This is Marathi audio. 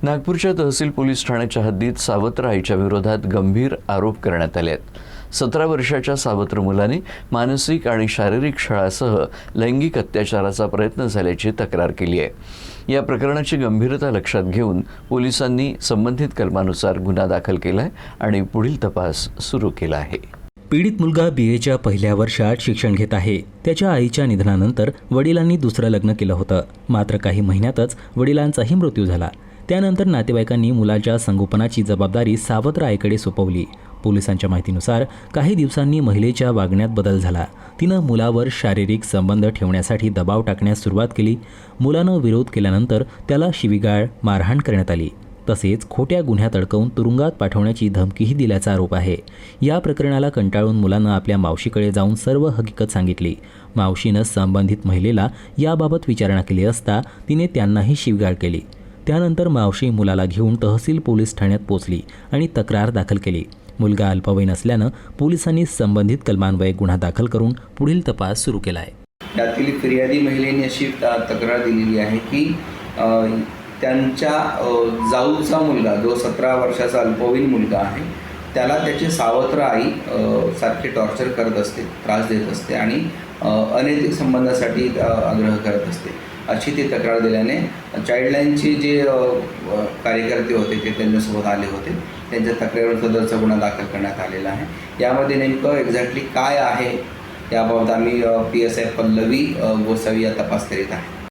नागपूरच्या तहसील पोलीस ठाण्याच्या हद्दीत सावत्र आईच्या विरोधात गंभीर आरोप करण्यात आले आहेत. 17 वर्षाच्या सावत्र मुलाने मानसिक आणि शारीरिक छळासह लैंगिक अत्याचाराचा प्रयत्न झाल्याची तक्रार केली आहे. या प्रकरणाची गंभीरता लक्षात घेऊन पोलिसांनी संबंधित कलमानुसार गुन्हा दाखल केला आहे आणि पुढील तपास सुरू केला आहे. पीडित मुलगा BAच्या पहिल्या वर्षात शिक्षण घेत आहे. त्याच्या आईच्या निधनानंतर वडिलांनी दुसरं लग्न केलं होतं. मात्र काही महिन्यातच वडिलांचाही मृत्यू झाला. त्यानंतर नातेवाईकांनी मुलाच्या संगोपनाची जबाबदारी सावत्र आईकडे सोपवली. पोलिसांच्या माहितीनुसार काही दिवसांनी महिलेच्या वागण्यात बदल झाला. तिनं मुलावर शारीरिक संबंध ठेवण्यासाठी दबाव टाकण्यास सुरुवात केली. मुलानं विरोध केल्यानंतर त्याला शिवीगाळ, मारहाण करण्यात आली. तसेच खोट्या गुन्ह्यात अडकवून तुरुंगात पाठवण्याची धमकीही दिल्याचा आरोप आहे. या प्रकरणाला कंटाळून मुलानं आपल्या मावशीकडे जाऊन सर्व हकीकत सांगितली. मावशीनं संबंधित महिलेला याबाबत विचारणा केली असता तिने त्यांनाही शिवीगाळ केली. त्यानंतर मावशी मुलाला घेऊन तहसील पोलीस ठाण्यात पोहोचली आणि तक्रार दाखल केली. मुलगा अल्पवयीन असल्यानं पोलिसांनी संबंधित कलमान्वये गुन्हा दाखल करून पुढील तपास सुरू केला आहे. त्यातील फिर्यादी महिलेने अशी तक्रार दिलेली आहे की त्यांच्या जाऊचा मुलगा जो 17 वर्षाचा अल्पवयीन मुलगा आहे त्याला त्याची सावत्र आई सारखे टॉर्चर करत असते, त्रास देत असते आणि अनैतिक संबंधासाठी आग्रह करत असते अशी ती तक्रार दिल्याने चाइल्डलाईनचे जे कार्यकर्ते होते ते त्यांच्यासोबत आले होते. त्यांच्या तक्रारीवर सदरचा गुन्हा दाखल करण्यात आलेला आहे. यामध्ये नेमकं एक्झॅक्टली काय आहे याबाबत आम्ही PSI पल्लवी गोसावी या तपास करीत आहे.